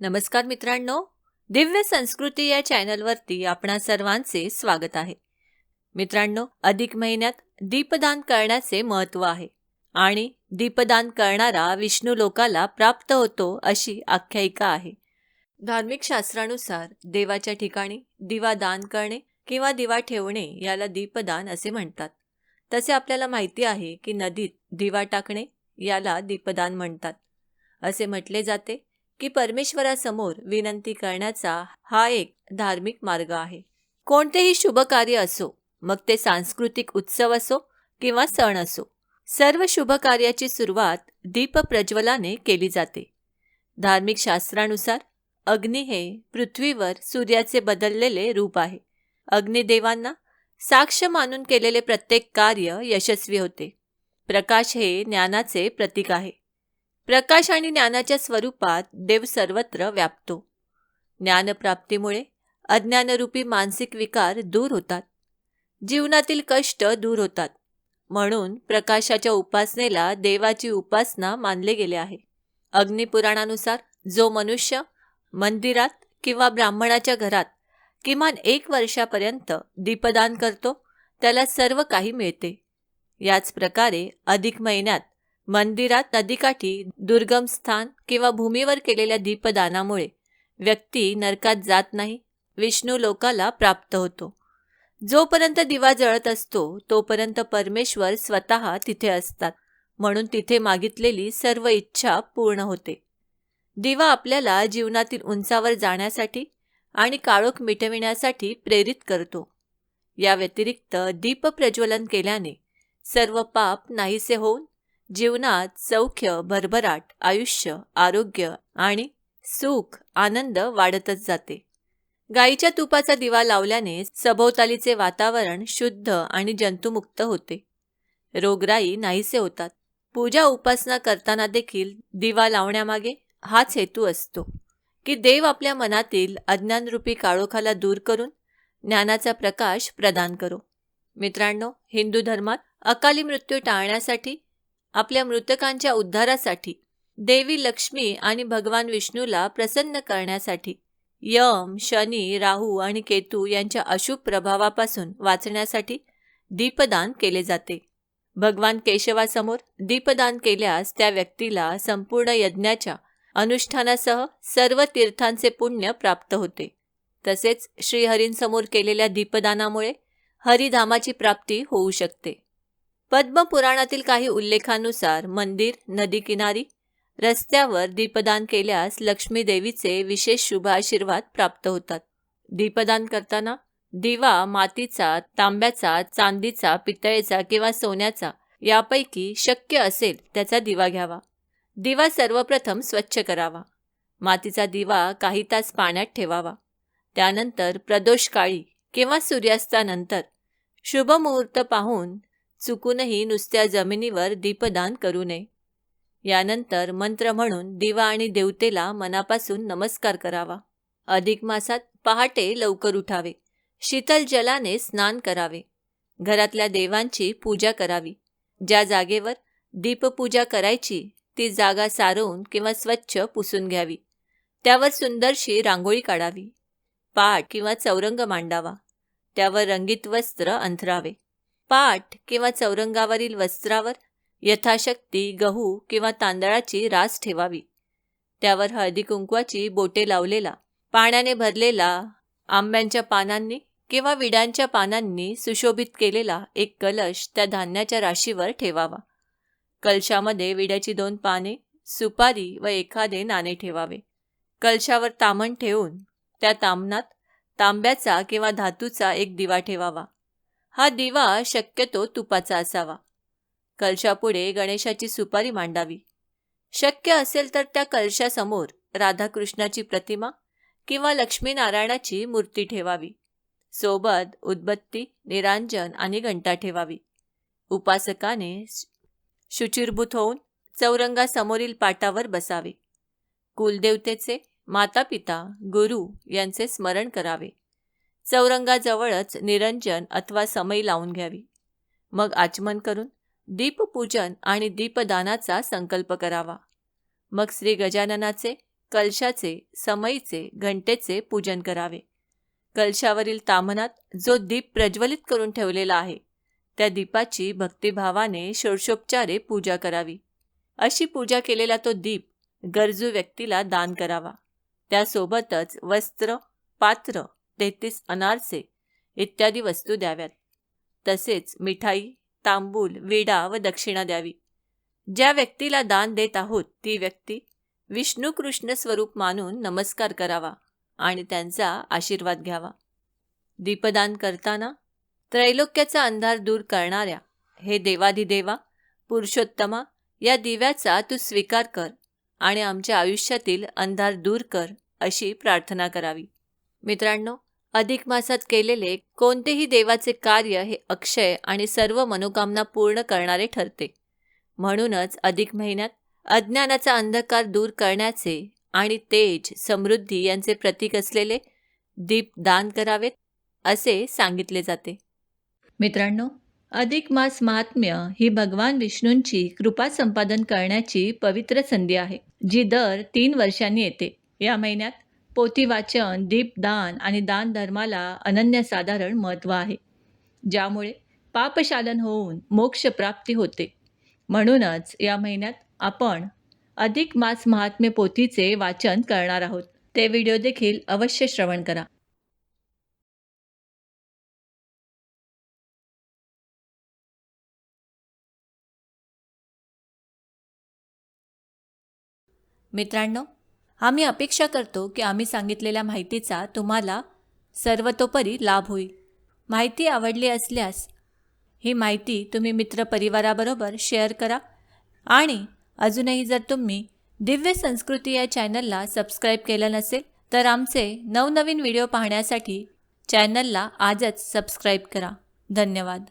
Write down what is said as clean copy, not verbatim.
नमस्कार मित्रांनो, दिव्य संस्कृती या चॅनलवरती आपणा सर्वांचे स्वागत आहे. मित्रांनो, अधिक महिन्यात दीपदान करण्याचे महत्त्व आहे आणि दीपदान करणारा विष्णू लोकाला प्राप्त होतो अशी आख्यायिका आहे. धार्मिक शास्त्रानुसार देवाच्या ठिकाणी दिवा दान करणे किंवा दिवा ठेवणे याला दीपदान असे म्हणतात. तसे आपल्याला माहिती आहे की नदीत दिवा टाकणे याला दीपदान म्हणतात. असे म्हटले जाते की परमेश्वरासमोर विनंती करण्याचा हा एक धार्मिक मार्ग आहे. कोणतेही शुभ कार्य असो, मग ते सांस्कृतिक उत्सव असो किंवा सण असो, सर्व शुभ कार्याची सुरुवात दीप प्रज्वलाने केली जाते. धार्मिक शास्त्रानुसार अग्नी हे पृथ्वीवर सूर्याचे बदललेले रूप आहे. अग्निदेवांना साक्ष मानून केलेले प्रत्येक कार्य यशस्वी होते. प्रकाश हे ज्ञानाचे प्रतीक आहे. प्रकाश आणि ज्ञानाच्या स्वरूपात देव सर्वत्र व्यापतो. ज्ञानप्राप्तीमुळे अज्ञानरूपी मानसिक विकार दूर होतात. जीवनातील कष्ट दूर होतात. म्हणून प्रकाशाच्या उपासनेला देवाची उपासना मानले गेले आहे. अग्निपुराणानुसार जो मनुष्य मंदिरात किंवा ब्राह्मणाच्या घरात किमान 1 वर्षापर्यंत दीपदान करतो त्याला सर्व काही मिळते. याच प्रकारे अधिक महिन्यात मंदिरात, नदीकाठी, दुर्गम स्थान किंवा भूमीवर केलेल्या दीपदानामुळे व्यक्ती नरकात जात नाही, विष्णू लोकाला प्राप्त होतो. जोपर्यंत दिवा जळत असतो तोपर्यंत परमेश्वर स्वतः तिथे असतात, म्हणून तिथे मागितलेली सर्व इच्छा पूर्ण होते. दिवा आपल्याला जीवनातील उंचावर जाण्यासाठी आणि काळोख मिटविण्यासाठी प्रेरित करतो. या व्यतिरिक्त दीप प्रज्वलन केल्याने सर्व पाप नाहीसे होऊन जीवनात सौख्य, भरभराट, आयुष्य, आरोग्य आणि सुख, आनंद वाढतच जाते. गाईच्या तुपाचा दिवा लावल्याने सभोवतालीचे वातावरण शुद्ध आणि जंतुमुक्त होते. रोगराई नाहीसे होतात. पूजा उपासना करताना देखील दिवा लावण्यामागे हाच हेतू असतो की देव आपल्या मनातील अज्ञानरूपी काळोखाला दूर करून ज्ञानाचा प्रकाश प्रदान करो. मित्रांनो, हिंदू धर्मात अकाली मृत्यू टाळण्यासाठी, आपल्या मृतकांच्या उद्धारासाठी, देवी लक्ष्मी आणि भगवान विष्णूला प्रसन्न करण्यासाठी, यम, शनी, राहू आणि केतू यांच्या अशुभ प्रभावापासून वाचण्यासाठी दीपदान केले जाते. भगवान केशवासमोर दीपदान केल्यास त्या व्यक्तीला संपूर्ण यज्ञाच्या अनुष्ठानासह सर्व तीर्थांचे पुण्य प्राप्त होते. तसेच श्रीहरींसमोर केलेल्या दीपदानामुळे हरिधामाची प्राप्ती होऊ शकते. पद्मपुराणातील काही उल्लेखानुसार मंदिर, नदीकिनारी, रस्त्यावर दीपदान केल्यास लक्ष्मी देवीचे विशेष शुभ आशीर्वाद प्राप्त होतात. दीपदान करताना दिवा मातीचा, तांब्याचा, चांदीचा, पितळेचा किंवा सोन्याचा यापैकी शक्य असेल त्याचा दिवा घ्यावा. दिवा सर्वप्रथम स्वच्छ करावा. मातीचा दिवा काही तास पाण्यात ठेवावा. त्यानंतर प्रदोषकाळी किंवा सूर्यास्तानंतर शुभ मुहूर्त पाहून चुकूनही नुसत्या जमिनीवर दीपदान करू नये. यानंतर मंत्र म्हणून दिवा आणि देवतेला मनापासून नमस्कार करावा. अधिक मासात पहाटे लवकर उठावे. शीतल जलाने स्नान करावे. घरातल्या देवांची पूजा करावी. ज्या जागेवर दीपपूजा करायची ती जागा सारवून किंवा स्वच्छ पुसून घ्यावी. त्यावर सुंदरशी रांगोळी काढावी. पाट किंवा चौरंग मांडावा. त्यावर रंगीत वस्त्र अंथरावे. पाट किंवा चौरंगावरील वस्त्रावर यथाशक्ती गहू किंवा तांदळाची रास ठेवावी. त्यावर हळदी कुंकवाची बोटे लावलेला, पाण्याने भरलेला, आंब्यांच्या पानांनी किंवा विड्यांच्या पानांनी सुशोभित केलेला एक कलश त्या धान्याच्या राशीवर ठेवावा. कलशामध्ये विड्याची 2 पाने, सुपारी व एखादे नाणे ठेवावे. कलशावर ताम्हण ठेवून त्या ताम्हणात तांब्याचा किंवा धातूचा एक दिवा ठेवावा. हा दिवा शक्यतो तुपाचा असावा. कलशापुढे गणेशाची सुपारी मांडावी. शक्य असेल तर त्या कलशासमोर राधाकृष्णाची प्रतिमा किंवा लक्ष्मीनारायणाची मूर्ती ठेवावी. सोबत उदबत्ती, निरांजन आणि घंटा ठेवावी. उपासकाने शुचिर्भूत होऊन चौरंगासमोरील पाटावर बसावे. कुलदेवतेचे, मातापिता, गुरु यांचे स्मरण करावे. चौरंगाजवळच निरंजन अथवा समई लावून घ्यावी. मग आचमन करून दीपपूजन आणि दीपदानाचा संकल्प करावा. मग श्री गजाननाचे कलशाचे, समईचे, घंटेचे पूजन करावे. कलशावरील ताम्हनात जो दीप प्रज्वलित करून ठेवलेला आहे त्या दीपाची भक्तिभावाने षोडशोपचारे पूजा करावी. अशी पूजा केलेला तो दीप गरजू व्यक्तीला दान करावा. त्यासोबतच वस्त्र, पात्र, 33 अनारसे इत्यादी वस्तू द्याव्यात. तसेच मिठाई, तांबूल, विडा व दक्षिणा द्यावी. ज्या व्यक्तीला दान देत आहोत ती व्यक्ती विष्णू कृष्ण स्वरूप मानून नमस्कार करावा आणि त्यांचा आशीर्वाद घ्यावा. दीपदान करताना त्रैलोक्याचा अंधार दूर करणाऱ्या हे देवाधिदेवा पुरुषोत्तमा, या दिव्याचा तू स्वीकार कर आणि आमच्या आयुष्यातील अंधार दूर कर अशी प्रार्थना करावी. मित्रांनो, अधिक मासात केलेले कोणतेही देवाचे कार्य हे अक्षय आणि सर्व मनोकामना पूर्ण करणारे ठरते. म्हणूनच अधिक महिन्यात अज्ञानाचा अंधकार दूर करण्याचे आणि तेज, समृद्धी यांचे प्रतीक असलेले दीप दान करावेत असे सांगितले जाते. मित्रांनो, अधिक मास महात्म्य ही भगवान विष्णूंची कृपा संपादन करण्याची पवित्र संधी आहे, जी दर 3 वर्षांनी येते. या महिन्यात पोथी वाचन, दीपदान आणि दान धर्माला अनन्यसाधारण महत्त्व आहे, ज्यामुळे पापशालन होऊन मोक्ष प्राप्ती होते. म्हणूनच या महिन्यात आपण अधिक मास महात्म्य पोथीचे वाचन करणार आहोत. ते व्हिडिओ देखील अवश्य श्रवण करा. मित्रांनो, आम्ही अपेक्षा करतो की आम्ही सांगितलेल्या माहितीचा तुम्हाला सर्वतोपरी लाभ होईल. माहिती आवडली असल्यास ही माहिती तुम्ही मित्रपरिवाराबरोबर शेअर करा आणि अजूनही जर तुम्ही दिव्य संस्कृती या चॅनलला सबस्क्राईब केलं नसेल तर आमचे नवनवीन व्हिडिओ पाहण्यासाठी चॅनलला आजच सबस्क्राईब करा. धन्यवाद.